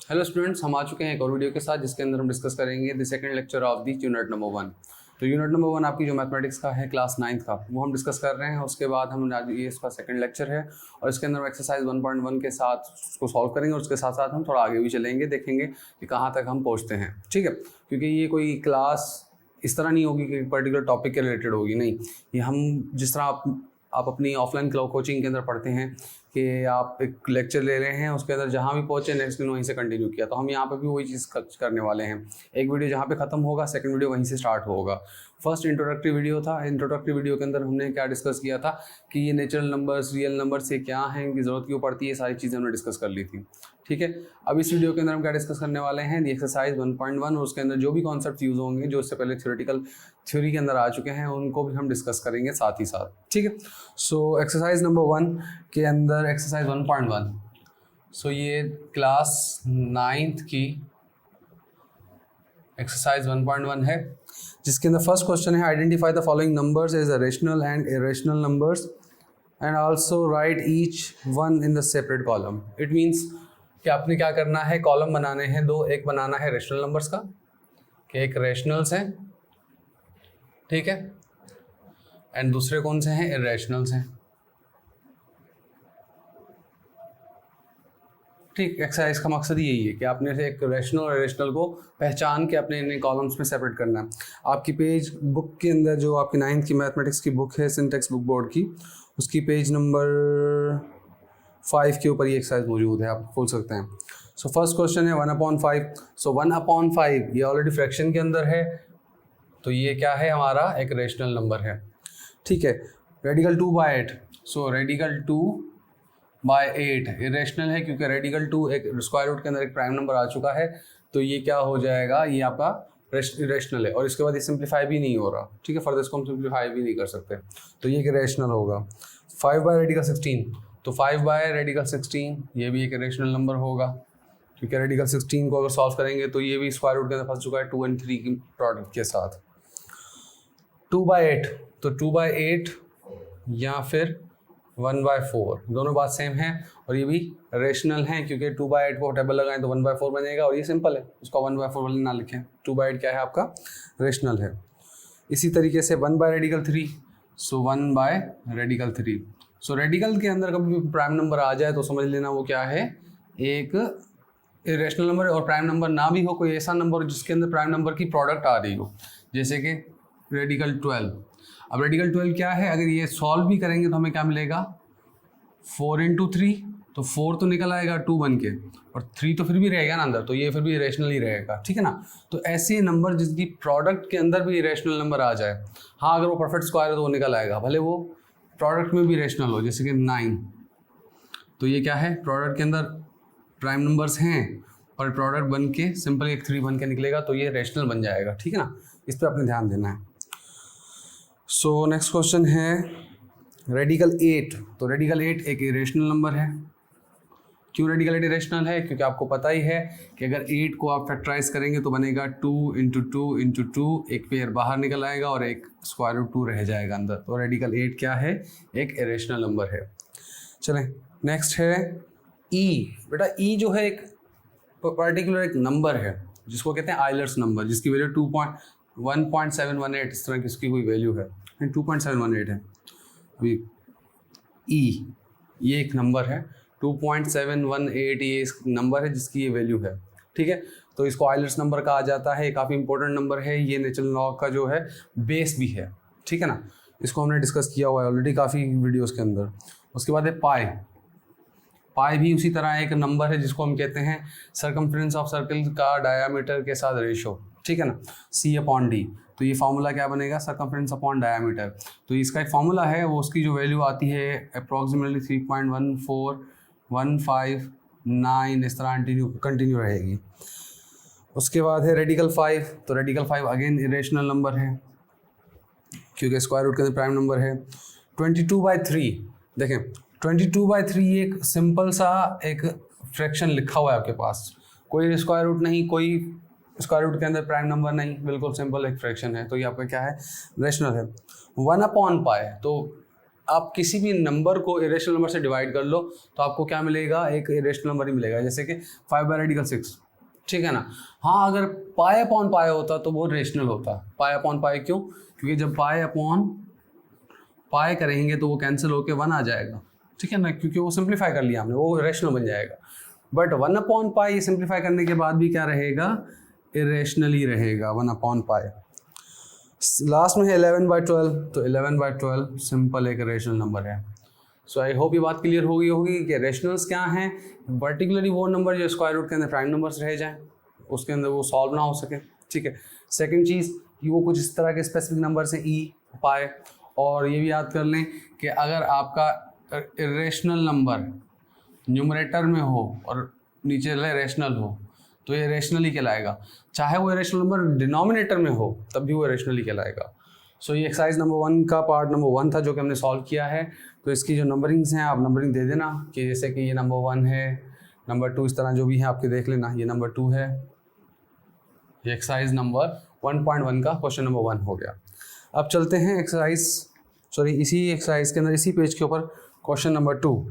Hello students, हम आ चुके हैं एक और वीडियो के साथ जिसके अंदर हम डिस्कस करेंगे the second lecture of the unit number 1। तो यूनिट नंबर 1 आपकी जो मैथमेटिक्स का है क्लास 9th का, वो हम डिस्कस कर रहे हैं। उसके बाद हम आज ये इसका सेकंड लेक्चर है और इसके अंदर हम एक्सरसाइज 1.1 के साथ उसको सॉल्व करेंगे और उसके साथ साथ हम थोड़ा आगे भी चलेंगे, देखेंगे कि कहाँ तक हम पहुँचते हैं। ठीक है, क्योंकि ये कोई क्लास इस तरह नहीं होगी कि पर्टिकुलर टॉपिक के रिलेटेड होगी, नहीं। ये हम जिस तरह आप अपनी ऑफलाइन कोचिंग के अंदर पढ़ते हैं कि आप एक लेक्चर ले रहे हैं, उसके अंदर जहाँ भी पहुँचे नेक्स्ट दिन वहीं से कंटिन्यू किया, तो हम यहाँ पे भी वही चीज़ करने वाले हैं। एक वीडियो जहाँ पे ख़त्म होगा, सेकंड वीडियो वहीं से स्टार्ट होगा। फर्स्ट इंट्रोडक्टरी वीडियो था। इंट्रोडक्टरी वीडियो के अंदर हमने क्या डिस्कस किया था कि ये नेचुरल नंबर्स, रियल नंबर्स ये क्या हैं, इनकी ज़रूरत क्यों पड़ती है, सारी चीज़ें हमने डिस्कस कर ली थी। ठीक है, अब इस वीडियो के अंदर हम क्या डिस्कस करने वाले हैं, दी एक्सरसाइज 1.1 और उसके अंदर जो भी कॉन्सेप्ट यूज़ होंगे जो इससे पहले थ्योरी के अंदर आ चुके हैं उनको भी हम डिस्कस करेंगे साथ ही साथ। ठीक है, सो एक्सरसाइज नंबर 1 के अंदर एक्सरसाइज 1.1, सो ये क्लास 9th की एक्सरसाइज 1.1 है, जिसके अंदर फर्स्ट क्वेश्चन है identify the following numbers as rational and irrational numbers and also write each one in the separate column. It means कि आपने क्या करना है, कॉलम बनाने हैं दो, एक बनाना है रेशनल नंबर्स का कि एक रेशनल्स हैं, ठीक है, एंड दूसरे कौन से हैं, इरेशनल्स हैं। ठीक, एक्सरसाइज का मकसद यही है कि आपने से एक रेशनल और इरेशनल को पहचान के अपने इन कॉलम्स में सेपरेट करना है। आपकी पेज बुक के अंदर जो आपकी 9th की मैथमेटिक्स की बुक है, सिंटेक्स बुक बोर्ड की, उसकी पेज नंबर 5 के ऊपर ये एक्सरसाइज मौजूद है, आप खोल सकते हैं। सो फर्स्ट क्वेश्चन है 1/5। सो 1/5 ये ऑलरेडी फ्रैक्शन के अंदर है, तो ये क्या है, हमारा एक रेशनल नंबर है। ठीक है, रेडिकल 2/8। सो रेडिकल 2/8 इरेशनल है क्योंकि रेडिकल 2 एक स्क्वायर रूट के अंदर एक प्राइम नंबर आ चुका है, तो ये क्या हो जाएगा, ये आपका इरेशनल है और इसके बाद ये सिंप्लीफाई भी नहीं हो रहा। ठीक है, फर्दर इसको हम सिंप्लीफाई भी नहीं कर सकते, तो ये एक इरेशनल होगा। 5/16, तो 5/16 ये भी एक इरेशनल नंबर होगा क्योंकि रेडिकल 16 को अगर सॉल्व करेंगे तो ये भी स्क्वायर रूट के अंदर फंस चुका है 2 और 3 की प्रोडक्ट के साथ। 2/8, तो 2/8 या फिर 1/4 दोनों बात सेम है और ये भी रेशनल है क्योंकि 2/8 को टेबल लगाएं तो 1/4 बनेगा और ये सिंपल है, उसका 1/4 वाले ना लिखें। 2/8 क्या है, आपका रेशनल है। इसी तरीके से 1/3, सो 1/3। सो रेडिकल के अंदर कभी भी प्राइम नंबर आ जाए तो समझ लेना वो क्या है, एक इरेशनल नंबर, और प्राइम नंबर ना भी हो, कोई ऐसा नंबर जिसके अंदर प्राइम नंबर की प्रोडक्ट आ रही हो, जैसे कि रेडिकल 12। अब रेडिकल 12 क्या है, अगर ये सॉल्व भी करेंगे तो हमें क्या मिलेगा, 4 × 3, तो 4 तो निकल आएगा 2 बन के और 3 तो फिर भी रहेगा ना अंदर, तो ये फिर भी इरेशनल ही रहेगा। ठीक है ना, तो ऐसे नंबर जिसकी प्रोडक्ट के अंदर भी इरेशनल नंबर आ जाए, हाँ अगर वो परफेक्ट स्क्वायर है तो वो निकल आएगा, भले वो प्रोडक्ट में भी इरेशनल हो, जैसे कि 9, तो ये क्या है, प्रोडक्ट के अंदर प्राइम नंबर्स हैं और प्रोडक्ट बन के सिंपल एक 3 बन के निकलेगा, तो ये रेशनल बन जाएगा। ठीक है ना, इस पर अपने ध्यान देना है। सो नेक्स्ट क्वेश्चन है रेडिकल 8। तो रेडिकल 8 एक इरेशनल नंबर है। क्यों रेडिकल 8 इरेशनल है, क्योंकि आपको पता ही है कि अगर 8 को आप फैक्टराइज करेंगे तो बनेगा 2 × 2 × 2, एक पेयर बाहर निकल आएगा और एक स्क्वायर रूट 2 रह जाएगा अंदर, तो रेडिकल 8 क्या है, एक इरेशनल नंबर है। चलें नेक्स्ट है ई। बेटा ई जो है एक पर्टिकुलर एक नंबर है जिसको कहते हैं आइलर्स नंबर, जिसकी वैल्यू 1.718 इस तरह की इसकी कोई वैल्यू है, 2.718 है। अभी ई ये एक नंबर है, 2.718 ये इस नंबर है जिसकी ये वैल्यू है। ठीक है, तो इसको आइलर्स नंबर कहा जाता है, काफ़ी इंपॉर्टेंट नंबर है, ये नेचुरल लॉग का जो है बेस भी है। ठीक है ना, इसको हमने डिस्कस किया हुआ है ऑलरेडी काफ़ी वीडियोस के अंदर। उसके बाद है पाई। पाई भी उसी तरह एक नंबर है जिसको हम कहते हैं सर्कमफ्रेंस ऑफ सर्कल का डायामीटर के साथ रेशो। ठीक है ना, C/D, तो ये फार्मूला क्या बनेगा, सर्कमफ्रेंस अपॉन डायामीटर। तो इसका एक फार्मूला है, वो उसकी जो वैल्यू आती है अप्रॉक्सीमेटली 3.14159 इस तरह कंटिन्यू रहेगी। उसके बाद है रेडिकल 5। तो रेडिकल 5 अगेन इरेशनल नंबर है क्योंकि स्क्वायर रूट के अंदर प्राइम नंबर है। 22/3, देखें 22/3 एक सिंपल सा एक फ्रैक्शन लिखा हुआ है आपके पास, कोई स्क्वायर रूट नहीं, कोई स्क्वायर रूट के अंदर प्राइम नंबर नहीं, बिल्कुल सिंपल एक फ्रैक्शन है, तो ये आपका क्या है, रेशनल है। 1/π, तो आप किसी भी नंबर को इरेशनल नंबर से डिवाइड कर लो तो आपको क्या मिलेगा, एक इरेशनल नंबर ही मिलेगा। जैसे कि 5/6, ठीक है ना। हाँ, अगर पाई अपॉन पाई होता तो वो रेशनल होता। पाई अपॉन पाई क्यों? क्योंकि जब पाई अपॉन पाई करेंगे तो वो कैंसिल होके 1 आ जाएगा, ठीक है ना, क्योंकि वो सिंप्लीफाई कर लिया हमने, वो रेशनल बन जाएगा। बट 1 अपॉन पाई सिंप्लीफाई करने के बाद भी क्या रहेगा, इरेशनल ही रहेगा 1 अपॉन पाई। लास्ट में है 11/12, तो 11/12 सिंपल एक रेशनल नंबर है। सो आई होप ये बात क्लियर हो गई होगी कि रेशनल्स क्या हैं, पर्टिकुलरली वो नंबर जो स्क्वायर रूट के अंदर प्राइम नंबर्स रह जाएं, उसके अंदर वो सॉल्व ना हो सके, ठीक है। सेकंड चीज़ कि वो कुछ इस तरह के स्पेसिफिक नंबर से ई पाए। और ये भी याद कर लें कि अगर आपका इरेशनल नंबर न्यूमरेटर में हो और नीचे रेशनल हो तो ये रेशनल ही कहलाएगा, चाहे वो इरेशनल नंबर डिनोमिनेटर में हो तब भी वो इरेशनल ही कहलाएगा। सो ये एक्सरसाइज नंबर 1 का पार्ट नंबर 1 था जो कि हमने सॉल्व किया है। तो इसकी जो नंबरिंग्स हैं आप नंबरिंग दे देना कि जैसे कि ये नंबर 1 है, नंबर 2, इस तरह जो भी है आपके देख लेना, ये नंबर 2 है। ये एक्सरसाइज नंबर 1.1 का क्वेश्चन नंबर 1 हो गया। अब चलते हैं इसी एक्सरसाइज के अंदर, इसी पेज के ऊपर question number 2।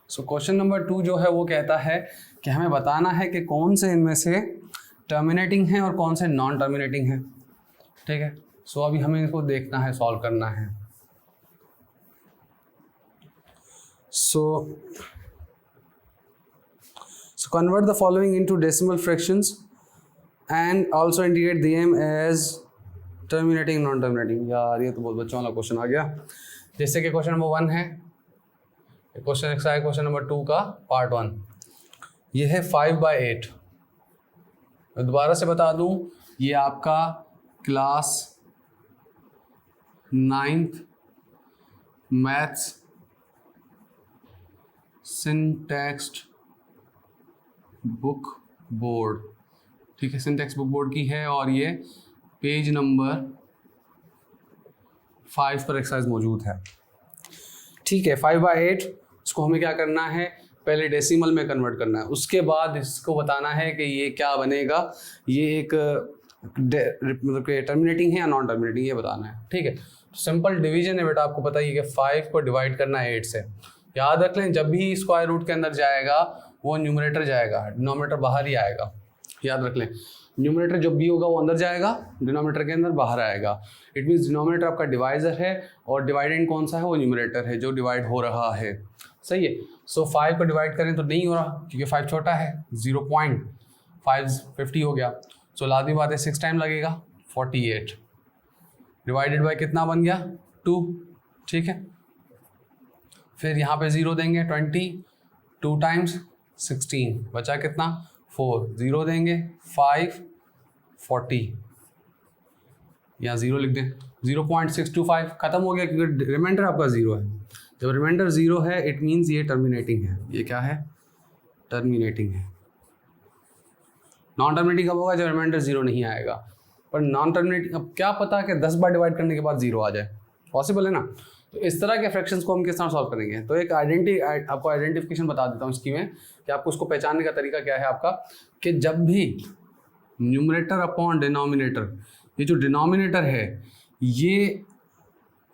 So question number 2 जो है वो कहता है कि हमें बताना है कि कौन से इनमें से टर्मिनेटिंग है और कौन से नॉन टर्मिनेटिंग है, ठीक है। सो अभी हमें इसको देखना है, सॉल्व करना है। So convert the following into decimal fractions and also indicate them as terminating non terminating. यार ये तो बहुत बच्चों वाला क्वेश्चन आ गया। जैसे कि क्वेश्चन नंबर 1 है, क्वेश्चन एक्सरसाइज क्वेश्चन नंबर 2 का पार्ट 1, ये है 5/8। मैं दोबारा से बता दूं, ये आपका class 9th maths syntax book board, ठीक है, सिंटैक्स बुक बोर्ड की है और ये पेज नंबर 5 पर एक्सरसाइज मौजूद है, ठीक है। 5/8 इसको हमें क्या करना है, पहले डेसिमल में कन्वर्ट करना है, उसके बाद इसको बताना है कि ये क्या बनेगा, ये एक मतलब कि टर्मिनेटिंग है या नॉन टर्मिनेटिंग, ये बताना है, ठीक है। तो सिंपल डिवीजन है बेटा, आपको पता ही है कि 5 को डिवाइड करना है 8 से। याद रख लें, जब भी स्क्वायर रूट के अंदर जाएगा वो न्यूमरेटर जाएगा, डिनोमिनेटर बाहर ही आएगा। याद रख लें, न्यूमरेटर जब भी होगा वो अंदर जाएगा, डिनोमिनेटर के अंदर बाहर आएगा। इट मीन्स डिनोमिनेटर आपका डिवाइजर है और डिवाइडेंड कौन सा है, वो न्यूमरेटर है जो डिवाइड हो रहा है, सही है। सो 5 को डिवाइड करें तो नहीं हो रहा क्योंकि 5 छोटा है, 0.550 हो गया। सो लाजमी बात है 6 टाइम लगेगा, 48 डिवाइडेड बाय कितना बन गया, 2, ठीक है। फिर यहाँ पे 0 देंगे, 20, 2 टाइम्स 16, बचा कितना, 4, 0 देंगे 5, 40, यहाँ 0 लिख दें, 0.625 खत्म हो गया क्योंकि रिमाइंडर आपका 0 है। जब रिमाइंडर 0 है इट मीन्स ये टर्मिनेटिंग है। ये क्या है, टर्मिनेटिंग है। नॉन टर्मिनेटिंग कब होगा, जब रिमाइंडर 0 नहीं आएगा। पर नॉन टर्मिनेटिंग, अब क्या पता कि 10 बार डिवाइड करने के बाद 0 आ जाए, पॉसिबल है ना। तो इस तरह के फ्रैक्शंस को हम किस तरह सॉल्व करेंगे, तो एक आपको आइडेंटिफिकेशन बता देता हूँ इसकी में, कि आपको उसको पहचानने का तरीका क्या है आपका, कि जब भी न्यूमरेटर अपॉन डिनोमिनेटर, ये जो डिनोमिनेटर है ये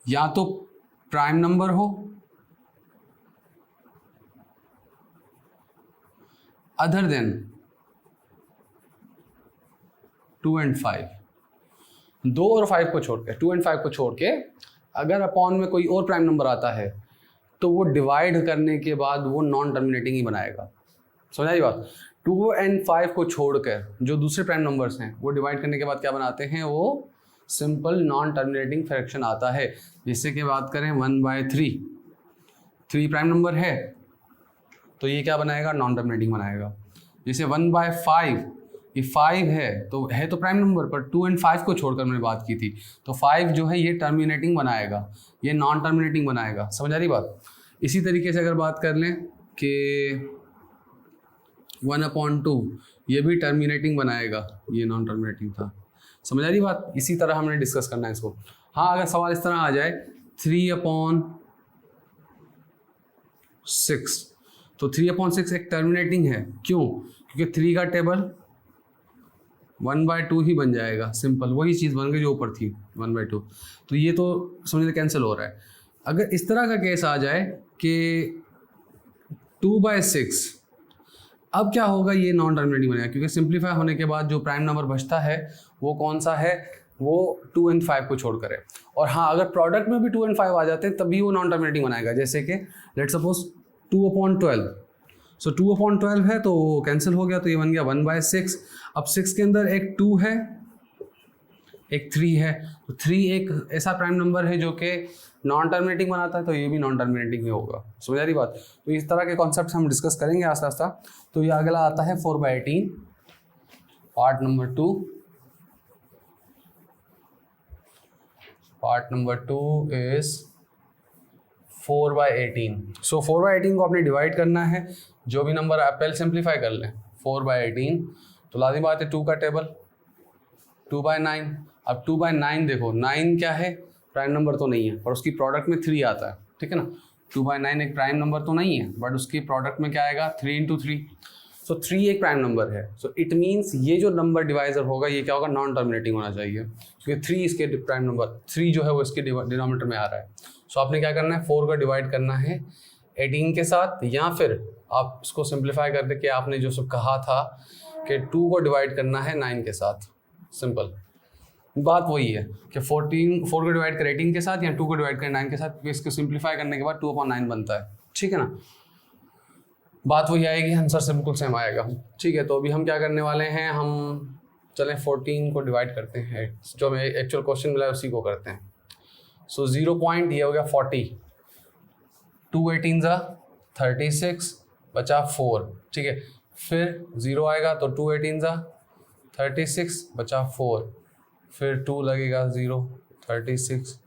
या तो प्राइम नंबर हो अदर देन 2 and 5, 2 और 5 को छोड़ के, 2 and 5 को छोड़ के अगर अपॉन में कोई और प्राइम नंबर आता है तो वो डिवाइड करने के बाद वो नॉन टर्मिनेटिंग ही बनाएगा। समझाइए बात। 2 and 5 को छोड़कर जो दूसरे प्राइम नंबर्स हैं वो डिवाइड करने के बाद क्या बनाते हैं, वो सिंपल नॉन टर्मिनेटिंग फ्रैक्शन आता है। जैसे कि बात करें 1/3, 3 प्राइम नंबर है तो ये क्या बनाएगा, नॉन टर्मिनेटिंग बनाएगा। जैसे 1/5, ये 5 है तो प्राइम नंबर, पर 2 and 5 को छोड़कर मैंने बात की थी, तो 5 जो है ये टर्मिनेटिंग बनाएगा, ये नॉन टर्मिनेटिंग बनाएगा। समझ आ रही बात। इसी तरीके से अगर बात कर लें कि 1/2 ये भी टर्मिनेटिंग बनाएगा, ये नॉन टर्मिनेटिंग था। समझ आ रही बात। इसी तरह हमने डिस्कस करना है इसको। हाँ, अगर सवाल इस तरह आ जाए 3/6, तो 3/6 एक टर्मिनेटिंग है। क्यों? क्योंकि 3 का टेबल 1/2 ही बन जाएगा, सिंपल वही चीज़ बन गई जो ऊपर थी 1/2। तो ये तो समझ कैंसिल हो रहा है। अगर इस तरह का केस आ जाए कि 2/6, अब क्या होगा, ये नॉन टर्मिनेटिंग बनेगा, क्योंकि सिंप्लीफाई होने के बाद जो प्राइम नंबर बचता है वो कौन सा है, वो 2 और 5 को छोड़कर है। और हाँ, अगर प्रोडक्ट में भी 2 और 5 आ जाते हैं तभी वो नॉन टर्मिनेटिंग बनाएगा। जैसे कि लेट सपोज 2/12, सो 2/12 है तो वो कैंसिल हो गया, तो ये बन गया 1/6। अब 6 के अंदर एक 2 है, एक 3 है, तो 3 एक ऐसा प्राइम नंबर है जो कि नॉन टर्मिनेटिंग बनाता है, तो ये भी नॉन टर्मिनेटिंग ही होगा। समझ आ रही बात? तो इस तरह के कॉन्सेप्ट हम डिस्कस करेंगे आस्ता आस्ता। तो ये अगला आता है 4/18, part number 2। Part number 2 is 4/18। सो 4/18 को आपने डिवाइड करना है, जो भी नंबर आप पहले सिंप्लीफाई कर लें। 4/18 तो लाजिम बात है 2 का टेबल, 2/9। अब 2/9 देखो, 9 क्या है, प्राइम नंबर तो नहीं है, पर उसकी प्रोडक्ट में 3 आता है, ठीक है ना। 2/9 एक प्राइम नंबर तो नहीं है, बट उसकी प्रोडक्ट में क्या आएगा, 3 × 3। सो 3 एक प्राइम नंबर है। सो इट मीन्स ये जो नंबर डिवाइजर होगा ये क्या होगा, नॉन टर्मिनेटिंग होना चाहिए, क्योंकि 3 इसके प्राइम नंबर, 3 जो है वो इसके डिनोमिनेटर में आ रहा है। सो आपने क्या करना है, 4 को डिवाइड करना है 18 के साथ, या फिर आप इसको सिंप्लीफाई कर दे कि आपने जो सब कहा था कि 2 को डिवाइड करना है 9 के साथ। सिंपल बात वही है कि 4 को डिवाइड कर 18 के साथ या 2 को डिवाइड कर 9 के साथ, इसको सिंप्लीफाई करने के बाद 2/9 बनता है, ठीक है ना। बात वही आएगी, आंसर से बिल्कुल सेम आएगा, ठीक है। तो अभी हम क्या करने वाले हैं, हम चलें 14 को डिवाइड करते हैं, जो हमें एक्चुअल क्वेश्चन मिला है उसी को करते हैं। सो 0 पॉइंट ये हो गया 40, 2 18 ज़ा 36 बचा 4, ठीक है। फिर 0 आएगा तो 2 18 ज़ा 36 बचा 4, फिर 2 लगेगा 0 36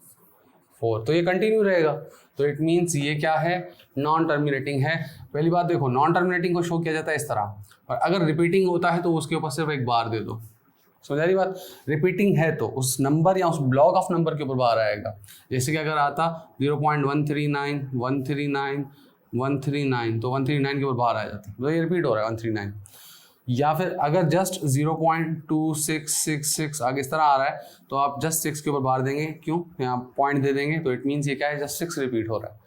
4, तो ये कंटिन्यू रहेगा। तो इट मीन्स ये क्या है, नॉन टर्मिनेटिंग है। पहली बात देखो, नॉन टर्मिनेटिंग को शो किया जाता है इस तरह, और अगर रिपीटिंग होता है तो उसके ऊपर सिर्फ एक बार दे दो। समझ आ रही बात? रिपीटिंग है तो उस नंबर या उस ब्लॉक ऑफ नंबर के ऊपर बार आएगा। जैसे कि अगर आता 0.139 139 139, तो 139 के ऊपर बार आ जाती, तो ये रिपीट हो रहा है 139। या फिर अगर जस्ट 0.2666 आगे इस तरह आ रहा है तो आप जस्ट 6 के ऊपर बार देंगे, क्यों, यहाँ पॉइंट दे देंगे, तो इट मीन्स ये क्या है, जस्ट 6 रिपीट हो रहा है।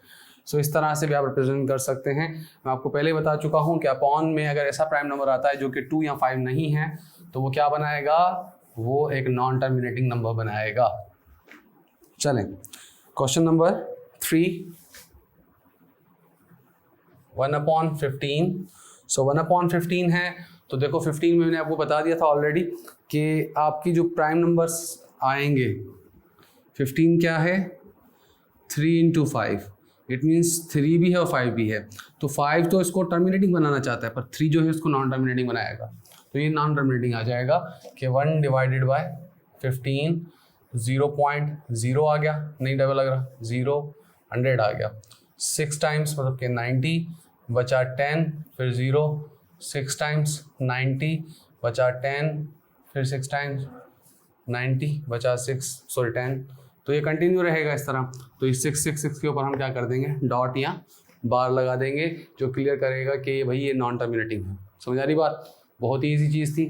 सो इस तरह से भी आप रिप्रेजेंट कर सकते हैं। मैं आपको पहले बता चुका हूँ कि अपॉन में अगर ऐसा प्राइम नंबर आता है जो कि 2 या 5 नहीं है, तो वो क्या बनाएगा, वो एक नॉन टर्मिनेटिंग नंबर बनाएगा। चलें क्वेश्चन नंबर 3, 1/15। सो 1/15 है, तो देखो 15 में मैंने आपको बता दिया था ऑलरेडी कि आपकी जो प्राइम नंबर्स आएंगे, 15 क्या है, 3 × 5, इट मीन्स 3 भी है और 5 भी है। तो 5 तो इसको टर्मिनेटिंग बनाना चाहता है, पर 3 जो है इसको नॉन टर्मिनेटिंग बनाएगा, तो ये नॉन टर्मिनेटिंग आ जाएगा कि 1 डिवाइडेड बाय 15, 0.0 आ गया, नहीं डबल लग रहा, 0 100 आ गया, 6 टाइम्स मतलब कि 90 बचा 10, फिर 0 6 टाइम्स 90 बचा 10, फिर 6 टाइम्स 90 बचा 6 सॉरी 10, तो ये कंटिन्यू रहेगा इस तरह। तो इस 666 के ऊपर हम क्या कर देंगे, डॉट या बार लगा देंगे, जो क्लियर करेगा कि भाई ये नॉन टर्मिनेटिंग है। समझ आ रही बात? बहुत ही ईजी चीज़ थी।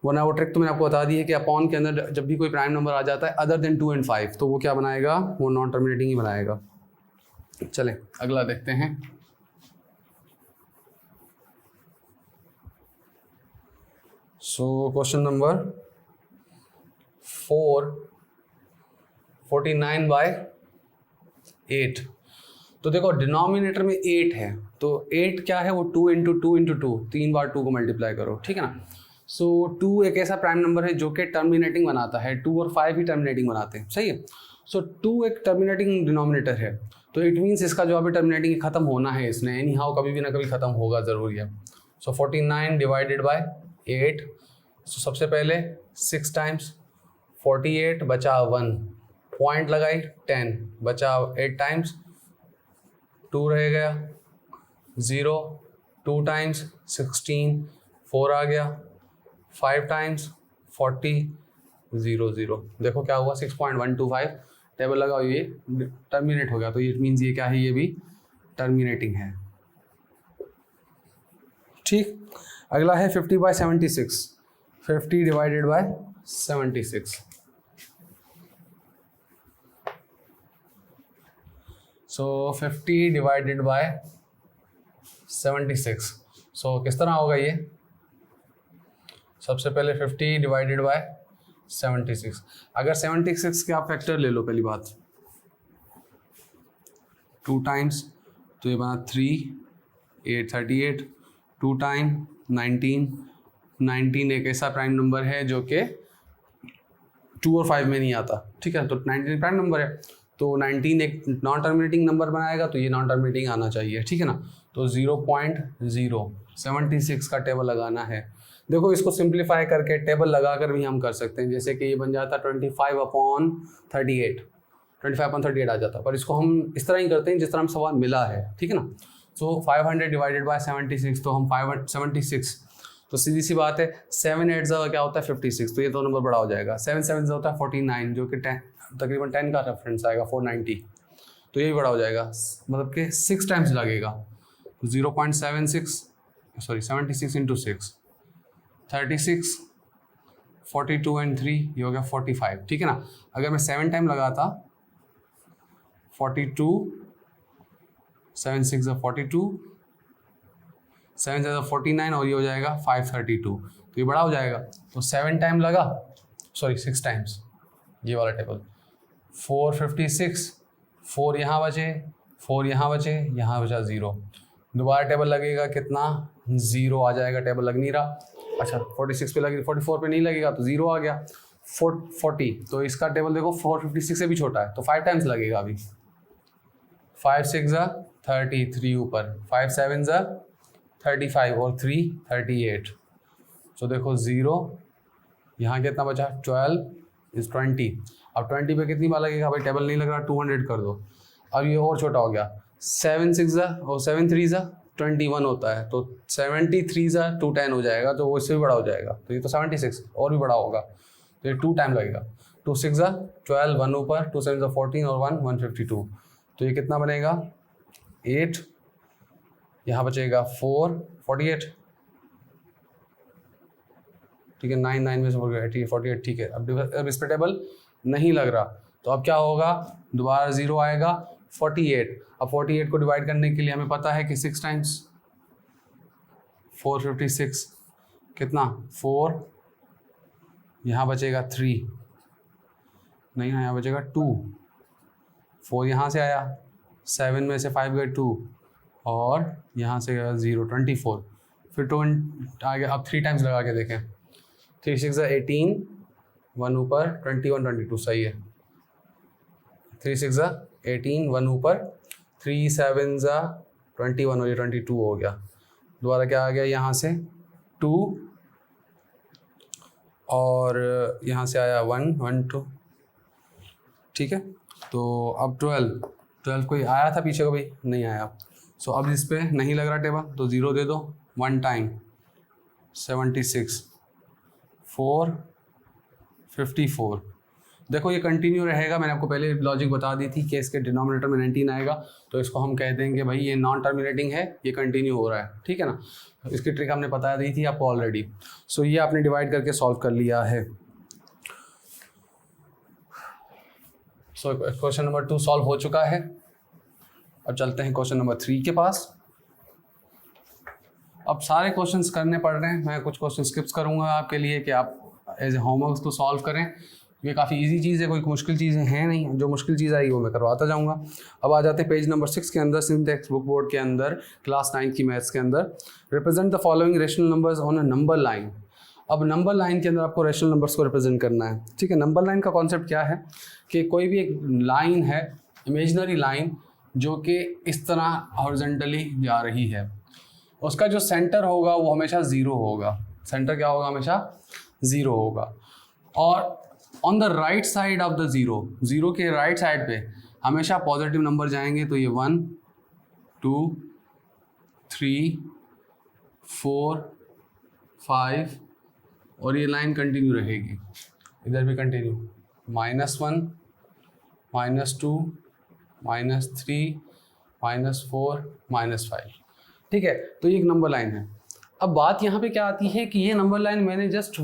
वरना वो ट्रिक तो मैंने आपको बता दी है कि अपॉन के अंदर जब भी कोई प्राइम नंबर आ जाता है अदर देन 2 और 5, तो वो क्या बनाएगा, वो नॉन टर्मिनेटिंग ही बनाएगा। चलें अगला देखते हैं। So question number 4, 49/8। तो देखो डिनोमिनेटर में 8 है, तो 8 क्या है, वो 2 × 2 × 2, 3 बार 2 को मल्टीप्लाई करो, ठीक है ना। सो 2 एक ऐसा प्राइम नंबर है जो कि टर्मिनेटिंग बनाता है, 2 और 5 ही टर्मिनेटिंग बनाते हैं, सही है। सो 2 एक टर्मिनेटिंग डिनोमिनेटर है, तो इट मीन्स इसका जो अभी टर्मिनेटिंग खत्म होना है, इसने एनी हाउ कभी भी ना कभी खत्म होगा, ज़रूरी है। सो 49 डिवाइडेड बाय 8, सो सबसे पहले 6 टाइम्स 48 बचा 1, पॉइंट लगाई 10 बचा 8 टाइम्स 2 रह गया 0, 2 टाइम्स 16 4 आ गया, 5 टाइम्स 40 0 0। देखो क्या हुआ, 6.125 टेबल लगा, ये टर्मिनेट हो गया, तो इट मीन्स ये क्या है, ये भी टर्मिनेटिंग है। ठीक, अगला है 50/76। 50 divided by 76। So 50 divided by 76। सो किस तरह होगा ये? सबसे पहले 50 डिवाइडेड बाय 76। अगर 76 के आप फैक्टर ले लो, पहली बात 2 टाइम्स, तो ये बना 3, 8 38, 2 टाइम 19। 19 एक ऐसा प्राइम नंबर है जो कि 2 और 5 में नहीं आता, ठीक है, तो 19 प्राइम नंबर है, तो 19 एक नॉन टर्मिनेटिंग नंबर बनाएगा, तो ये नॉन टर्मिनेटिंग आना चाहिए, ठीक है ना। तो 0.076 का टेबल लगाना है। देखो इसको सिंप्लीफाई करके टेबल लगाकर भी हम कर सकते हैं, जैसे कि ये बन जाता 25/38, 25/38 आ जाता, पर इसको हम इस तरह ही करते हैं जिस तरह हम सवाल मिला है, ठीक है ना। सो 500 डिवाइडेड बाय 76, तो हम 576, तो सीधी सी बात है 7 8 क्या होता है 56, तो ये 2 नंबर बड़ा हो जाएगा। 7 7 होता है 49, जो कि तकरीबन 10 का रेफरेंस आएगा 490, तो ये भी बड़ा हो जाएगा, मतलब कि 6 टाइम्स लगेगा। 76 इंटू 6 36, 42 एंड 3 ये हो गया 45, ठीक है ना। अगर मैं 7 टाइम लगाता 42, 7 6 42, 7 से 49 और ये हो जाएगा 532, तो ये बड़ा हो जाएगा। तो 7 टाइम लगा, सॉरी 6 टाइम्स, ये वाला टेबल 456, 4 यहाँ बचे, 4 यहाँ बचे, यहाँ बचा 0, दोबारा टेबल लगेगा कितना 0 आ जाएगा, टेबल लग नहीं रहा। अच्छा 46 पे लगे, 44 पे नहीं लगेगा तो 0 आ गया। 40, तो इसका टेबल देखो 456 से भी छोटा है, तो 5 टाइम्स लगेगा अभी। 5 6 33 ऊपर, 5 7 35 और 3 38, तो देखो 0, यहाँ कितना बचा 12 इज 20। अब 20 पे कितनी बार लगेगा भाई, टेबल नहीं लग रहा, 200 कर दो। अब ये और छोटा हो गया, 7 6 और 7 3 21 होता है, तो 73 210 हो जाएगा, तो वो इससे भी बड़ा हो जाएगा, तो ये तो 76 और भी बड़ा होगा, तो ये 2 टाइम लगेगा। 2 6 12, 1 ऊपर, 2 7 14 और 1 152, तो ये कितना बनेगा 8, यहाँ बचेगा 4 48, ठीक है, 9 9 में से 48, ठीक है। अब इस पर टेबल नहीं लग रहा, तो अब क्या होगा, दोबारा 0 आएगा 48। अब 48 को डिवाइड करने के लिए हमें पता है कि 6 टाइम्स 456 कितना 4, यहाँ बचेगा 3, नहीं यहाँ बचेगा 2, 4 यहाँ से आया, 7 में से 5 गए 2 और यहाँ से गया 0 24, फिर 2 आ गया। अब 3 टाइम्स लगा के देखें, 3 6 18, 1 ऊपर 21 22, सही है। 3 6 18, 1 ऊपर, 3 7 21 और ये 22 हो गया। दोबारा क्या आ गया, यहाँ से 2 और यहाँ से आया 1 1 2, ठीक है। तो अब 12 कोई आया था पीछे को भी नहीं आया, सो अब इस पर नहीं लग रहा टेबल, तो 0 दे दो। 1 टाइम 76, 4 54, देखो ये कंटिन्यू रहेगा। मैंने आपको पहले लॉजिक बता दी थी कि इसके डिनोमिनेटर में 19 आएगा, तो इसको हम कह देंगे भाई ये नॉन टर्मिनेटिंग है, ये कंटिन्यू हो रहा है, ठीक है ना। इसकी ट्रिक हमने बता दी थी आपको ऑलरेडी। सो ये आपने डिवाइड करके सॉल्व कर लिया है। सो क्वेश्चन नंबर 2 सॉल्व हो चुका है। अब चलते हैं क्वेश्चन नंबर 3 के पास। अब सारे क्वेश्चंस करने पड़ रहे हैं, मैं कुछ क्वेश्चन स्किप्स करूंगा आपके लिए कि आप एज ए होमवर्क को सॉल्व करें। ये काफ़ी इजी चीज़ है, कोई मुश्किल चीज़ें हैं नहीं, जो मुश्किल चीज़ आएगी वो मैं करवाता जाऊंगा। अब आ जाते हैं पेज नंबर 6 के अंदर, सिंटेक्स बुक बोर्ड के अंदर, क्लास 9 की मैथ्स के अंदर। Represent the following rational numbers on a number line. अब नंबर लाइन के अंदर आपको रेशनल नंबर्स को रिप्रेजेंट करना है, ठीक है। नंबर लाइन का कॉन्सेप्ट क्या है कि कोई भी एक लाइन है, इमेजनरी लाइन, जो कि इस तरह हॉरिजॉन्टली जा रही है, उसका जो सेंटर होगा वो हमेशा 0 होगा। सेंटर क्या होगा, हमेशा 0 होगा। और on the right side of the 0 के राइट साइड पे हमेशा पॉजिटिव नंबर जाएंगे, तो ये 1 2 3 4 5 और ये लाइन कंटिन्यू रहेगी, इधर भी कंटिन्यू, -1 -2 -3 -4 -5, ठीक है। तो ये एक नंबर लाइन है। अब बात यहाँ पे क्या आती है कि ये नंबर लाइन मैंने जस्ट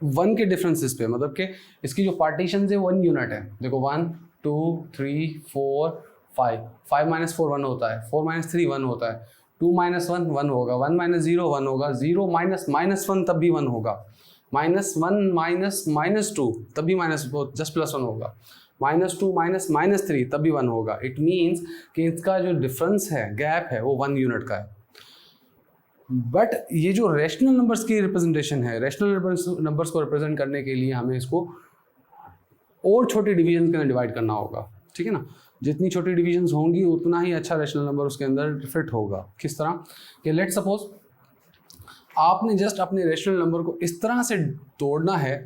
वन के डिफरेंसेस पे, मतलब कि इसकी जो पार्टीशन है 1 यूनिट है। देखो 1 2 3 4 5, 5 - 4 1 होता है, 4 - 3 1 होता है, 2 - 1 1 होगा, 1 - 0 1 होगा, 0 - -1 तब भी 1 होगा, -1 - -2 तब भी जस्ट +1 होगा, -2 - -3 तब भी 1 होगा। इट मीन्स कि इसका जो डिफरेंस है, गैप है, वो 1 यूनिट का है। बट ये जो रैशनल नंबर्स की रिप्रेजेंटेशन है, रैशनल नंबर्स को रिप्रेजेंट करने के लिए हमें इसको और छोटे डिवीजन के अंदर डिवाइड करना होगा, ठीक है ना। जितनी छोटी डिविजन्स होंगी उतना ही अच्छा रैशनल नंबर उसके अंदर फिट होगा। किस तरह कि लेट सपोज आपने जस्ट अपने रैशनल नंबर को इस तरह से तोड़ना है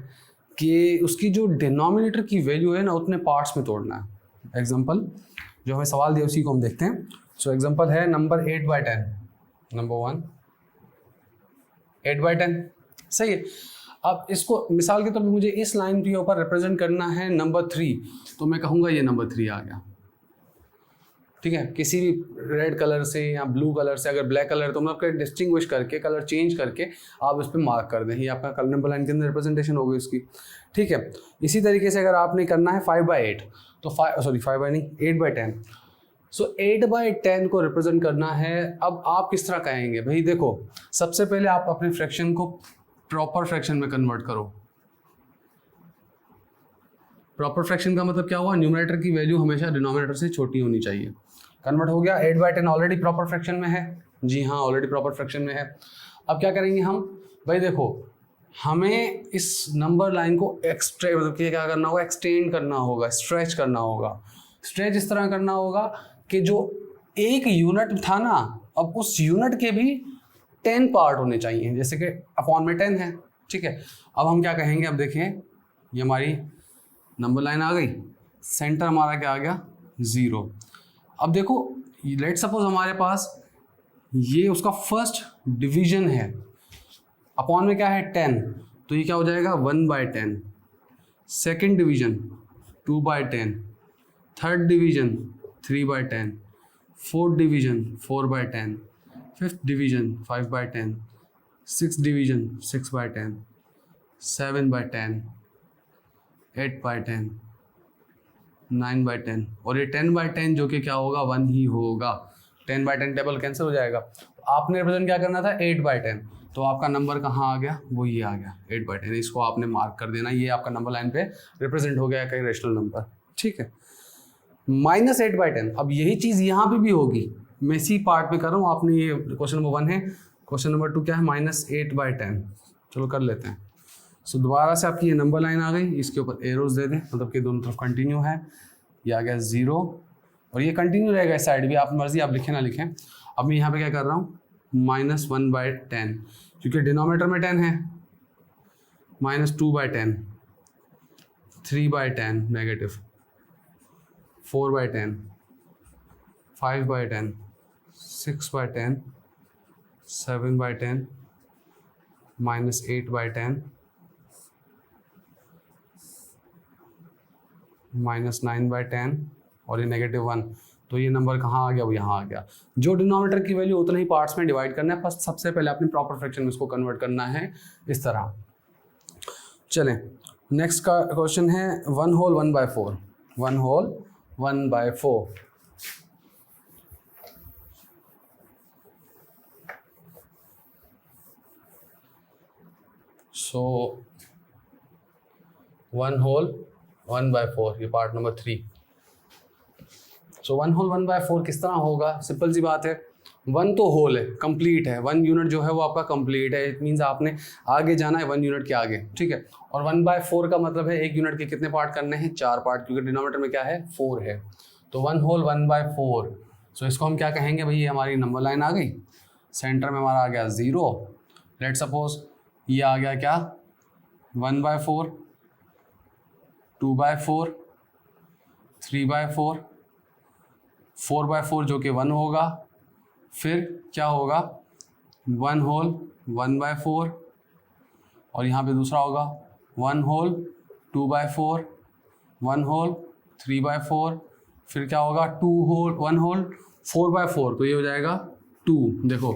कि उसकी जो डिनोमिनेटर की वैल्यू है ना, उतने पार्ट्स में तोड़ना है। एग्जांपल जो हमें सवाल दिया उसी को हम देखते हैं। सो एग्जांपल है नंबर 8/10, नंबर 1 8/10, सही है। अब इसको मिसाल के तौर पर मुझे इस लाइन के ऊपर रिप्रेजेंट करना है नंबर 3, तो मैं कहूँगा ये नंबर 3 आ गया, ठीक है। किसी भी रेड कलर से या ब्लू कलर से, अगर ब्लैक कलर है तो मतलब डिस्टिंग्विश करके, कलर चेंज करके आप उस पर मार्क कर दें, ये आपका कलर नंबर लाइन के अंदर रिप्रेजेंटेशन होगी उसकी, ठीक है। इसी तरीके से अगर आपने करना है 5/8 तो 8/10, सो 8/10 को रिप्रेजेंट करना है। अब आप किस तरह कहेंगे भाई? देखो, सबसे पहले आप अपने फ्रैक्शन को प्रॉपर फ्रैक्शन में कन्वर्ट करो। प्रॉपर फ्रैक्शन का मतलब क्या हुआ? न्यूमरेटर की वैल्यू हमेशा डिनोमिनेटर से छोटी होनी चाहिए। कन्वर्ट हो गया, 8/10 ऑलरेडी प्रॉपर फ्रैक्शन में है, जी हाँ ऑलरेडी प्रॉपर फ्रैक्शन में है। अब क्या करेंगे हम? भाई देखो, हमें इस नंबर लाइन को मतलब क्या करना होगा? एक्सटेंड करना होगा, स्ट्रेच करना होगा। स्ट्रेच इस तरह करना होगा कि जो एक यूनिट था ना, अब उस यूनिट के भी 10 पार्ट होने चाहिए, जैसे कि अपॉन में 10 है, ठीक है। अब हम क्या कहेंगे? अब देखें, ये हमारी नंबर लाइन आ गई, सेंटर हमारा क्या आ गया? 0। अब देखो, लेट सपोज हमारे पास ये उसका फर्स्ट डिवीजन है, अपॉन में क्या है? 10, तो ये क्या हो जाएगा? 1/10। Second division 2/10, third division 3/10, fourth division 4/10, fifth division 5/10, six division 6/10, 7/10, 8/10, 9/10, और ये 10/10 जो कि क्या होगा? 1 ही होगा। 10/10 टेबल कैंसिल हो जाएगा। आपने रिप्रेजेंट क्या करना था? 8/10, तो आपका नंबर कहाँ आ गया? वो ये आ गया 8/10। इसको आपने मार्क कर देना, ये आपका नंबर लाइन पे रिप्रेजेंट हो गया कहीं रैशनल नंबर, ठीक है। -8/10, अब यही चीज़ यहाँ पे भी होगी, मैं इसी पार्ट में कर रहा हूँ। आपने ये क्वेश्चन नंबर 1 है, क्वेश्चन नंबर 2 क्या है? -8/10। चलो कर लेते हैं। सो दोबारा से आपकी ये नंबर लाइन आ गई, इसके ऊपर एरोज दे दें, मतलब कि दोनों तरफ कंटिन्यू है। ये आ गया 0 और ये कंटिन्यू रहेगा इस साइड भी, आप मर्जी आप लिखें ना लिखें। अब मैं यहाँ पे क्या कर रहा हूँ? -1/10, क्योंकि डिनोमिनेटर में 10 है, -2/10, 3/10 नेगेटिव, 4/10, 5/10, 6/10, 7/10, -8/10, -9/10 और ये -1। तो ये नंबर कहाँ आ गया? वो यहाँ आ गया। जो डिनोमिनेटर की वैल्यू उतने ही पार्ट्स में डिवाइड करना है, बस सबसे पहले आपने प्रॉपर फ्रैक्शन में इसको कन्वर्ट करना है इस तरह। चलें, नेक्स्ट का क्वेश्चन है 1 होल 1/4, 1 होल 1/4। सो 1 होल 1/4, ये पार्ट नंबर 3। सो 1 होल 1/4 किस तरह होगा? सिंपल सी बात है, 1 तो होल है, कंप्लीट है, 1 यूनिट जो है वो आपका कंप्लीट है। इट मीन्स आपने आगे जाना है 1 यूनिट के आगे, ठीक है। और 1/4 का मतलब है 1 यूनिट के कितने पार्ट करने हैं? 4 पार्ट, क्योंकि डिनोमिनेटर में क्या है? 4 है। तो 1 होल 1/4, सो इसको हम क्या कहेंगे भाई? ये हमारी नंबर लाइन आ गई, सेंटर में हमारा आ गया 0। लेट सपोज ये आ गया क्या? 1/4, 2/4, 3/4, 4/4 जो कि 1 होगा। फिर क्या होगा? 1 होल 1/4 और यहाँ पे दूसरा होगा 1 होल 2/4, 1 होल 3/4, फिर क्या होगा? 1 होल 4/4, तो ये हो जाएगा 2। देखो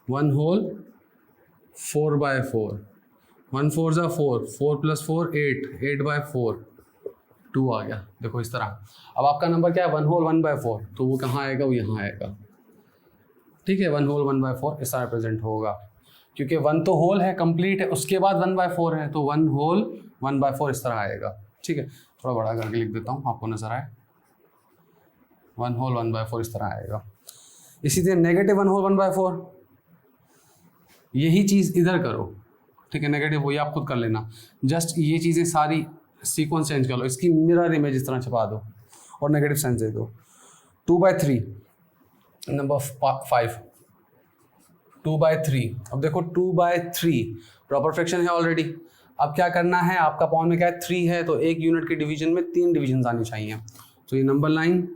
1 होल 4/4, 1 4 ज़ा 4, 4 + 4 8, 8/4 2 आ गया। देखो इस तरह। अब आपका नंबर क्या है 1 होल 1/4, तो वो कहाँ आएगा, वो यहाँ आएगा। ठीक है, 1 होल 1/4 इस तरह रिप्रेजेंट होगा, क्योंकि 1 तो होल है, कंप्लीट है, उसके बाद 1/4 है, तो 1 होल 1/4 इस तरह आएगा। ठीक है, थोड़ा बड़ा करके लिख देता हूँ आपको नजर आए। 1 होल 1/4 इस तरह आएगा। इसी तरह नेगेटिव 1 होल 1/4, यही चीज़ इधर करो। ठीक है, नेगेटिव वही आप खुद कर लेना, जस्ट ये चीज़ें सारी सीक्वेंस चेंज कर लो, इसकी मिरर इमेज इस तरह छपा दो और नेगेटिव साइन दे दो। 2/3 नंबर 5, 2/3। अब देखो 2/3 प्रॉपर फ्रैक्शन है ऑलरेडी। अब क्या करना है, आपका पॉइंट में क्या है 3 है, तो एक यूनिट के डिवीजन में 3 डिवीजन आनी चाहिए। तो ये नंबर लाइन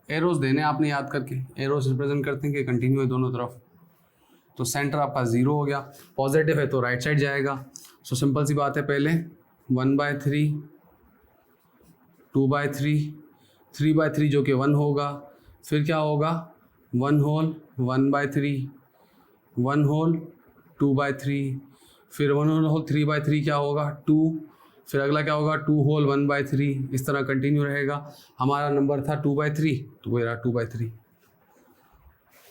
एरोज देने आपने याद करके, एरोज रिप्रेजेंट करते हैं कि कंटिन्यू है दोनों तरफ। तो सेंटर आपका 0 हो गया, पॉजिटिव है तो राइट साइड जाएगा। सो सिंपल सी बात है, पहले 1/3, 2/3, 3/3 जो कि 1 होगा, फिर क्या होगा 1 होल 1/3, 1 होल 2/3, फिर 1 होल 3/3 क्या होगा 2, फिर अगला क्या होगा 2 होल 1/3, इस तरह कंटिन्यू रहेगा। हमारा नंबर था 2/3, तो वो रहा 2/3।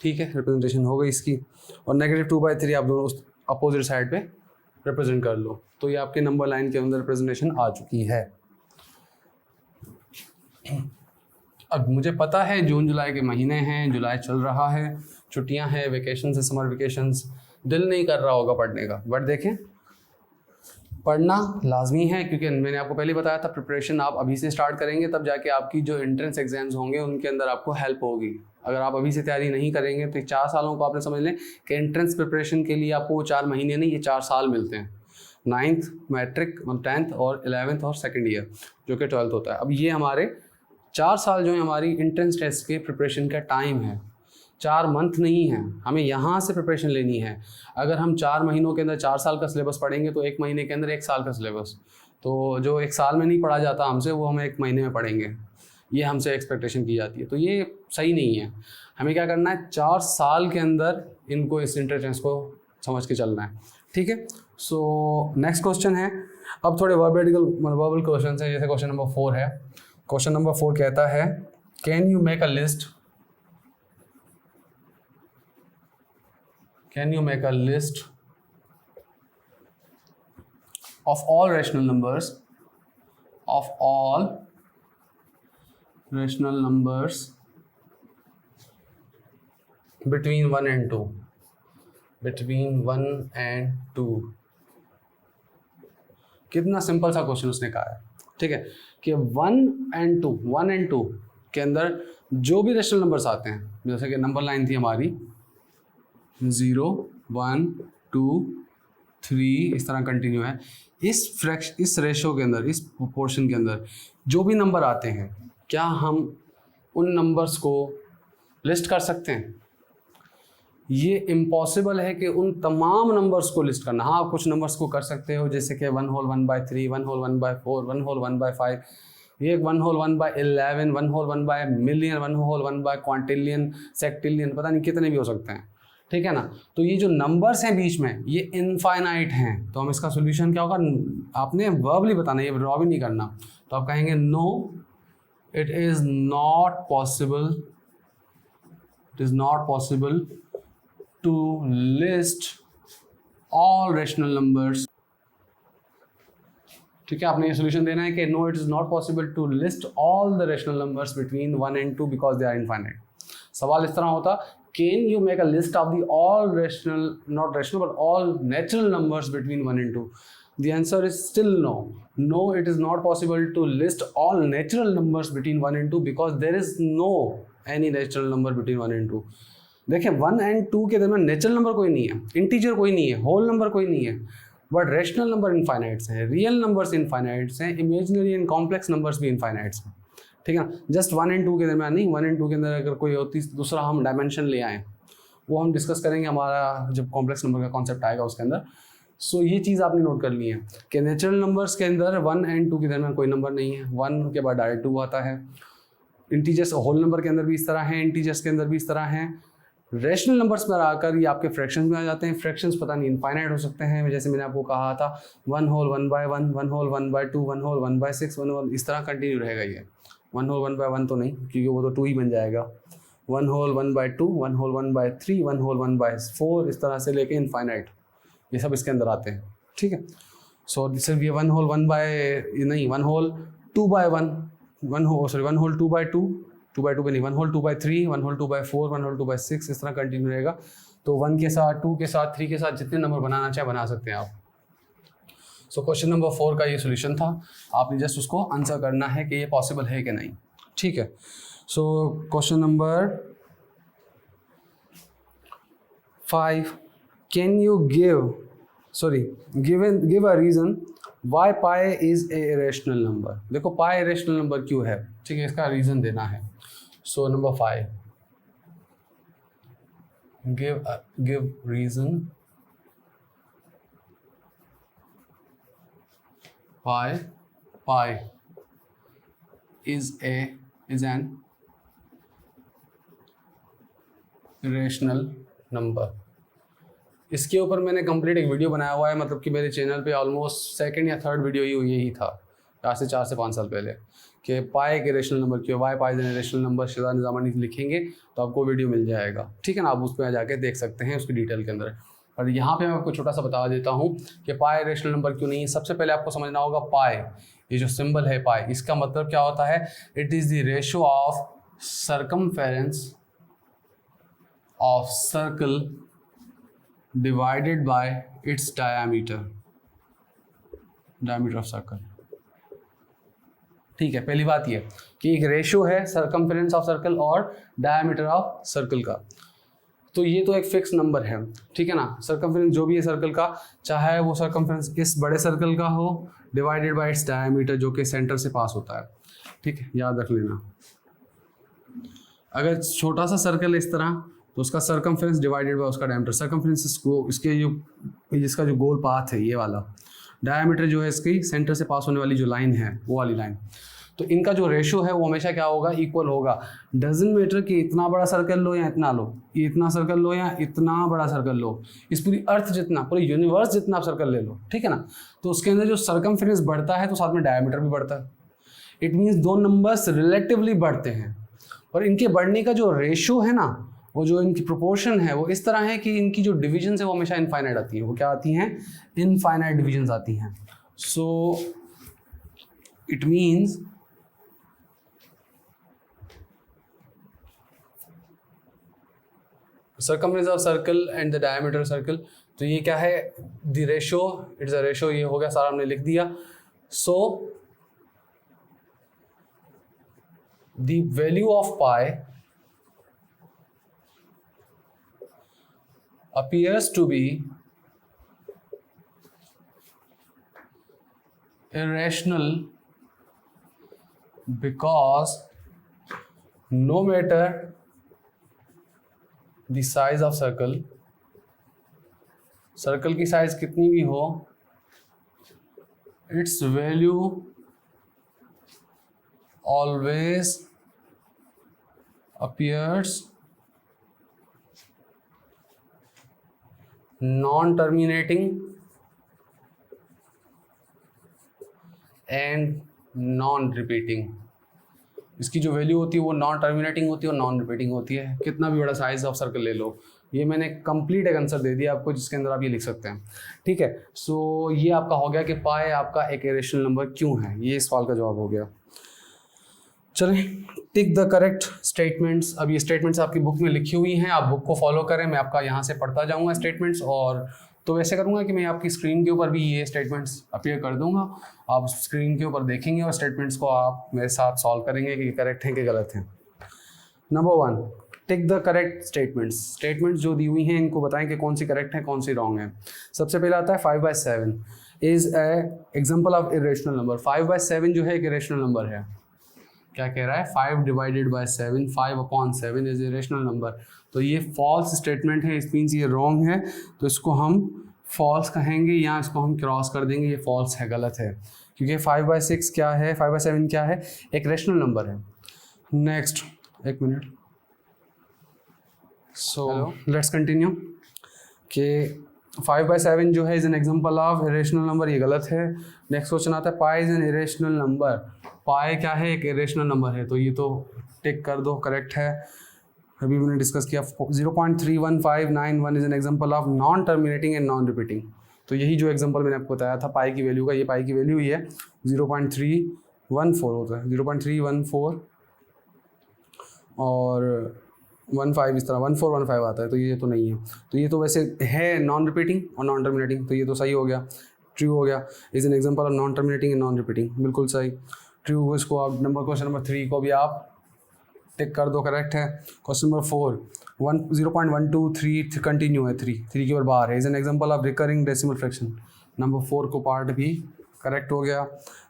ठीक है, रिप्रेजेंटेशन हो गई इसकी। और नेगेटिव 2/3 आप दोनों उस अपोजिट साइड पे रिप्रेजेंट कर लो, तो ये आपके नंबर लाइन के अंदर रिप्रेजेंटेशन आ चुकी है। अब मुझे पता है जून जुलाई के महीने हैं, जुलाई चल रहा है, छुट्टियां हैं, वेकेशन है, समर वेकेशंस, दिल नहीं कर रहा होगा पढ़ने का, बट देखें पढ़ना लाजमी है, क्योंकि मैंने आपको पहले बताया था प्रिपरेशन आप अभी से स्टार्ट करेंगे, तब जाके आपकी जो एंट्रेंस एग्जाम्स होंगे उनके अंदर आपको हेल्प होगी। अगर आप अभी से तैयारी नहीं करेंगे तो 4 सालों को आपने समझ लें कि एंट्रेंस प्रिपरेशन के लिए आपको 4 महीने नहीं, ये 4 साल मिलते हैं। 9th मैट्रिक, 10th और 11th और सेकेंड ईयर जो कि 12th होता है। अब ये हमारे 4 साल जो है हमारी एंट्रेंस टेस्ट के प्रिपरेशन का टाइम है, 4 मंथ नहीं है, हमें यहाँ से प्रिपरेशन लेनी है। अगर हम 4 महीनों के अंदर 4 साल का सिलेबस पढ़ेंगे तो 1 महीने के अंदर 1 साल का सिलेबस, तो जो 1 साल में नहीं पढ़ा जाता हमसे वो हम 1 महीने में पढ़ेंगे, ये हमसे एक्सपेक्टेशन की जाती है, तो ये सही नहीं है। हमें क्या करना है 4 साल के अंदर इनको इस इंटरटेंस को समझ के चलना है। ठीक है, सो नेक्स्ट क्वेश्चन है, अब थोड़े वर्बल क्वेश्चन हैं, जैसे क्वेश्चन नंबर 4 है। क्वेश्चन नंबर 4 कहता है can you make a list, can you make a list of all rational numbers between 1 and 2, between 1 and 2। कितना सिंपल सा क्वेश्चन उसने कहा है। ठीक है, कि 1 and 2 के अंदर जो भी रेशनल नंबर्स आते हैं, जैसे कि नंबर लाइन थी हमारी 0 1 2 3 इस तरह कंटिन्यू है। इस रेशो के अंदर, इस प्रोपोर्शन के अंदर जो भी नंबर आते हैं, क्या हम उन नंबर्स को लिस्ट कर सकते हैं? ये इम्पॉसिबल है कि उन तमाम नंबर्स को लिस्ट करना। हाँ, आप कुछ नंबर्स को कर सकते हो, जैसे कि 1 होल 1/3, 1 होल 1/4, 1 होल 1/5, ये 1 होल 1/11, 1 होल 1/मिलियन, 1 होल 1/क्वांटिलियन, सेक्टिलियन, पता नहीं कितने भी हो सकते हैं। ठीक है ना, तो ये जो नंबर्स हैं बीच में ये इनफाइनाइट हैं, तो हम इसका सोल्यूशन क्या होगा, आपने वर्बली बताना, ये ड्रॉ भी नहीं करना। तो आप कहेंगे no it is not possible to list all rational numbers. ठीक है, आपने ये सोल्यूशन देना है कि no it is not possible to list all the rational numbers between 1 and 2 because they are infinite. सवाल इस तरह होता, can you make a list of the all rational, not rational but all natural numbers between 1 and 2? The answer is still no. No, it is not possible to list all natural numbers between 1 and 2 because there is no any natural number between 1 and 2. देखिए 1 and 2 के दरमियान natural number कोई नहीं है, integer कोई नहीं है, whole number कोई नहीं है, बट रेशनल नंबर इनफाइनाइट्स हैं, रियल नंबर्स इनफाइनाइट्स हैं, इमेजिनरी एंड कॉम्प्लेक्स नंबर्स भी इनफाइनाइट्स हैं। ठीक है ना, जस्ट 1 and 2 के दरमियान नहीं, 1 and 2 के अंदर अगर कोई होती दूसरा हम डायमेंशन ले आएँ, वो हम डिस्कस करेंगे हमारा जब कॉम्प्लेक्स नंबर का कॉन्सेप्ट आएगा उसके अंदर। सो ये चीज़ आपने नोट कर ली है कि नेचुरल नंबर्स के अंदर 1 and 2 के दरमियान कोई नंबर नहीं है, 1 के बाद डायरेक्ट 2 आता है। इंटीजर्स होल नंबर के अंदर भी इस तरह हैं, इंटीजर्स के अंदर भी इस तरह हैं, रेशनल नंबर्स पर आकर ये आपके फ्रैक्शंस में आ जाते हैं। फ्रैक्शंस पता नहीं इनफाइनाइट हो सकते हैं, जैसे मैंने आपको कहा था 1 होल 1/1, 1 होल 1/2, 1 होल 1/6, 1 होल इस तरह कंटिन्यू रहेगा ये। 1 होल 1/1 तो नहीं, क्योंकि वो तो 2 ही बन जाएगा। 1 होल 1/2, 1 होल 1/3, 1 होल 1/4, इस तरह से लेके इनफाइनाइट ये सब इसके अंदर आते हैं। ठीक है, सो सिर्फ ये 1 होल 1 होल 2/1, 1 होल 2/2, 2/2 पे नहीं, 1 होल 2/3, 1 होल 2/4, 1 होल 2/6, इस तरह कंटिन्यू रहेगा। तो 1 के साथ, 2 के साथ, 3 के साथ जितने नंबर बनाना चाहे बना सकते हैं आप। सो क्वेश्चन नंबर 4 का ये सोल्यूशन था। आपने जस्ट उसको आंसर करना है कि ये पॉसिबल है कि नहीं। ठीक है, so question number 5, can you give a reason why pi is a irrational number. देखो पाई इरेशनल नंबर क्यों है, ठीक है, इसका रीज़न देना है। So number 5, give reason why pi is an irrational number। इसके ऊपर मैंने कंप्लीट एक वीडियो बनाया हुआ है, मतलब कि मेरे चैनल पे ऑलमोस्ट सेकंड या थर्ड वीडियो यही था, आज से 4 से 5 साल पहले, कि पाई एक इरेशनल नंबर क्यों, why pi is an irrational number. Shida Nizamani लिखेंगे तो आपको वीडियो मिल जाएगा। ठीक है ना, आप उस पर जाके देख सकते हैं उसकी डिटेल के अंदर। और यहाँ पे मैं आपको छोटा सा बता देता हूँ कि पाई इरेशनल नंबर क्यों नहीं है। सबसे पहले आपको समझना होगा पाई, ये जो सिंबल है पाई, इसका मतलब क्या होता है, it is the ratio of circumference of circle divided by it's diameter of circle. ठीक है, पहली बात ये कि एक रेशो है सरकमफेरेंस ऑफ सर्कल और डायामीटर ऑफ सर्कल का, तो ये तो एक फिक्स नंबर है। ठीक है ना, सरकमफेरेंस जो भी है सर्कल का, चाहे वो सरकमफेरेंस इस बड़े सर्कल का हो डिवाइडेड बाय इट्स डायमीटर, जो कि सेंटर से पास होता है। ठीक है, याद रख लेना। अगर छोटा सा सर्कल है इस तरह, तो उसका सरकमफेरेंस डिवाइडेड बाय उसका डायमीटर। सरकमफेरेंस इसके जो जिसका जो गोल पाथ है ये वाला, डायमीटर जो है इसकी सेंटर से पास होने वाली जो लाइन है वो वाली लाइन। तो इनका जो रेशो है वो हमेशा क्या होगा, इक्वल होगा। डजंट मैटर कि इतना बड़ा सर्कल लो या इतना लो, इतना सर्कल लो या इतना बड़ा सर्कल लो, इस पूरी अर्थ जितना, पूरे यूनिवर्स जितना आप सर्कल ले लो। ठीक है ना, तो उसके अंदर जो सरकमफेरेंस बढ़ता है तो साथ में डायमीटर भी बढ़ता है। इट मीन्स दो नंबर्स रिलेटिवली बढ़ते हैं, और इनके बढ़ने का जो रेशो है ना, वो जो इनकी प्रोपोर्शन है वो इस तरह है कि इनकी जो डिविजन है वो हमेशा इनफाइनाइट आती है। वो क्या आती हैं, इनफाइनाइट डिविजन्स आती हैं। So it means circumference of circle and the diameter of circle, तो ये क्या है, the ratio, it's a ratio, ये हो गया सारा हमने लिख दिया। So the value of pi appears to be irrational because no matter the size of circle, circle की साइज कितनी भी हो, its value always appears non-terminating and non-repeating। इसकी जो वैल्यू होती है वो नॉन टर्मिनेटिंग होती है और नॉन रिपीटिंग होती है। कितना भी बड़ा साइज ऑफ सर्कल ले लो, ये मैंने कंप्लीट एक आंसर दे दिया आपको, जिसके अंदर आप ये लिख सकते हैं। ठीक है, सो ये आपका हो गया कि पाई आपका एक इरेशनल नंबर क्यों है, ये इस सवाल का जवाब हो गया। चलें, टिक द करेक्ट स्टेटमेंट्स। अब ये स्टेटमेंट्स आपकी बुक में लिखी हुई हैं, आप बुक को फॉलो करें। मैं आपका यहाँ से पढ़ता जाऊँगा स्टेटमेंट्स, और तो वैसे करूँगा कि मैं आपकी स्क्रीन के ऊपर भी ये स्टेटमेंट्स अपीयर कर दूँगा, आप स्क्रीन के ऊपर देखेंगे और स्टेटमेंट्स को आप मेरे साथ सॉल्व करेंगे कि करेक्ट हैं कि गलत हैं। Number 1, tick the correct statements. Statements जो दी हुई हैं इनको बताएं कि कौन सी करेक्ट है कौन सी रॉन्ग है। सबसे पहले आता है 5/7 is a example of irrational number. 5/7 जो है एक इरेशनल नंबर है। क्या कह रहा है, 5 divided by 7, 5/7 is irrational number. तो ये फॉल्स स्टेटमेंट है, इस मीन्स ये रॉन्ग है, तो इसको हम फॉल्स कहेंगे या इसको हम क्रॉस कर देंगे, ये फॉल्स है, गलत है, क्योंकि 5/6 क्या है, 5/7 क्या है, एक रेशनल नंबर है। नेक्स्ट, एक मिनट, सो लेट्स कंटिन्यू कि 5/7 जो है is an example of irrational number, ये गलत है। नेक्स्ट क्वेश्चन आता है पाई इज़ एन इरेशनल नंबर। पाई क्या है? एक इरेशनल नंबर है, तो ये तो टिक कर दो, करेक्ट है। अभी मैंने डिस्कस किया 0.31591 is an example of non terminating and non repeating. तो यही जो एग्जांपल मैंने आपको बताया था पाई की वैल्यू का, ये पाई की वैल्यू ही है 0.314 होता है, 0.314 और 15 इस तरह 1415 आता है, तो ये तो नहीं है। तो ये तो वैसे है नॉन रिपीटिंग और नॉन टर्मिनेटिंग, तो ये तो सही हो गया, ट्रू हो गया। Is an example of non terminating and non repeating, बिल्कुल सही, ट्रू। इसको आप क्वेश्चन नंबर 3 को भी आप टिक कर दो, करेक्ट है। क्वेश्चन नंबर 4 0.123 कंटिन्यू है, 3 के ऊपर बार है, is an example of recurring decimal fraction. Number 4 को पार्ट भी करेक्ट हो गया।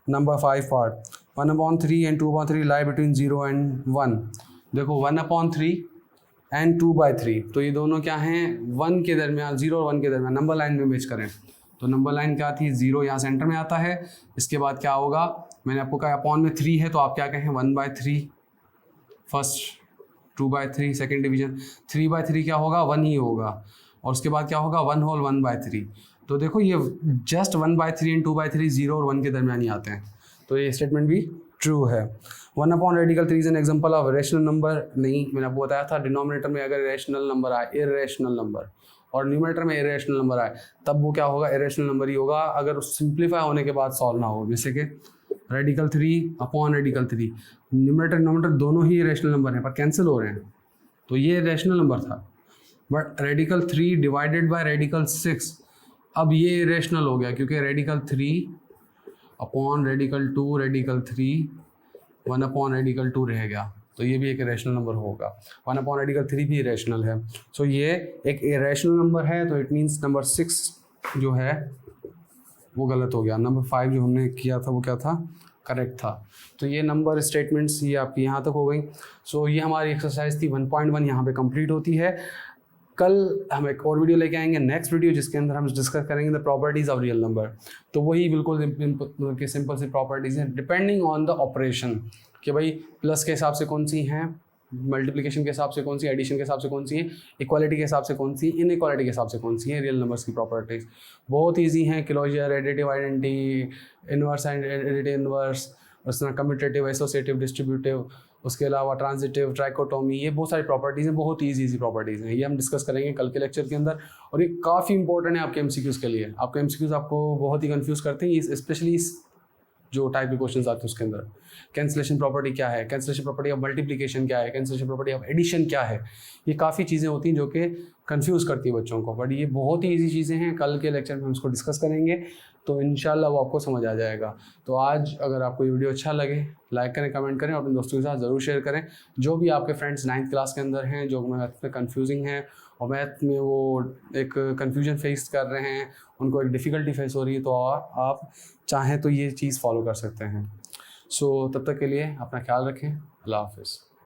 Number 5 part 1/3 and 2/3 lie between 0 and 1। देखो 1/3 एंड 2/3, तो ये दोनों क्या हैं? 1 के दरमियान, 0 और 1 के दरमियान नंबर लाइन में मैच करें। तो नंबर लाइन क्या थी? 0 यहाँ सेंटर में आता है। इसके बाद क्या होगा? मैंने आपको कहा अपॉन में 3 है, तो आप क्या कहें? 1/3 फर्स्ट, 2/3 सेकेंड डिवीजन, 3/3 क्या होगा? 1 ही होगा। और उसके बाद क्या होगा? 1 होल 1/3। तो देखो ये जस्ट 1/3 एंड 2/3 0 और 1 के दरमियान ही आते हैं, तो ये स्टेटमेंट भी ट्रू है। 1/3 is an example of rational number. नहीं, मैंने आपको बताया था डिनोमिनेटर में अगर रेशनल नंबर आए, इरेशनल नंबर, और न्यूमरेटर में इरेशनल नंबर आए, तब वो क्या होगा? इरेशनल नंबर ही होगा, अगर सिंप्लीफाई होने के बाद सॉल्व ना हो। जैसे कि radical 3 upon radical 3, numerator denominator दोनों ही इरेशनल नंबर हैं पर कैंसिल हो रहे हैं, तो ये रेशनल नंबर था। But radical 3 divided by radical 6, अब ये इरेशनल हो गया, क्योंकि radical 3 upon radical 2 radical 3 1 upon radical 2 रह गया, तो ये भी एक इरेशनल नंबर होगा। 1 अपॉन रेडिकल 3 भी इरेशनल है, सो ये एक इरेशनल नंबर है, तो इट मीन्स नंबर 6 जो है वो गलत हो गया। नंबर 5 जो हमने किया था वो क्या था? करेक्ट था। तो ये नंबर स्टेटमेंट्स ये आपकी यहाँ तक हो गई। सो ये हमारी एक्सरसाइज थी 1.1 यहाँ पे कंप्लीट होती है। कल हम एक और वीडियो लेके आएंगे, नेक्स्ट वीडियो, जिसके अंदर हम डिस्कस करेंगे the properties of real number. तो वही बिल्कुल सिंपल सी प्रॉपर्टीज़ हैं डिपेंडिंग ऑन द ऑपरेशन, कि भाई प्लस के हिसाब से कौन सी हैं, मल्टीप्लिकेशन के हिसाब से कौन सी, एडिशन के हिसाब से कौन सी है, इक्वालिटी के हिसाब से कौन सी, इनइक्वालिटी के हिसाब से कौन सी है रियल नंबर्स की प्रॉपर्टीज़। बहुत ईजी हैं, closure, additive identity, inverse and additive inverse, उस तरह कम्यूटेटिव, एसोसिएटिव, डिस्ट्रीब्यूटिव, उसके अलावा ट्रांजिटिव, ट्राइकोटोमी, ये बहुत सारी प्रॉपर्टीज़ हैं, बहुत ईजी प्रॉपर्टीज़ हैं। ये हम डिस्कस करेंगे कल के लेक्चर के अंदर, और ये काफ़ी इंपॉर्टेंट है आपके एमसीक्यूज़ के लिए। आपके एमसीक्यूज़ आपको बहुत ही कंफ्यूज करते हैं, स्पेशली इस जो टाइप के क्वेश्चन आते हैं उसके अंदर। कैंसलेशन प्रॉपर्टी क्या है, कैंसलेशन प्रॉपर्टी ऑफ मल्टीप्लिकेशन क्या है, कैंसलेशन प्रॉपर्टी ऑफ एडिशन क्या है, ये काफ़ी चीज़ें होती हैं जो कि कंफ्यूज करती है बच्चों को, बट ये बहुत ही ईजी चीज़ें हैं। कल के लेक्चर में हम इसको डिस्कस करेंगे, तो इंशाल्लाह वो आपको समझ आ जाएगा। तो आज अगर आपको ये वीडियो अच्छा लगे, लाइक करें, कमेंट करें और अपने दोस्तों के साथ ज़रूर शेयर करें। जो भी आपके फ्रेंड्स 9th क्लास के अंदर हैं, जो मैथ में कन्फ्यूजिंग हैं और मैथ में वो एक कन्फ्यूजन फेस कर रहे हैं, उनको एक डिफ़िकल्टी फेस हो रही है, तो आप चाहें तो ये चीज़ फॉलो कर सकते हैं। सो तब तक के लिए अपना ख्याल रखें। अल्लाह हाफ़िज़।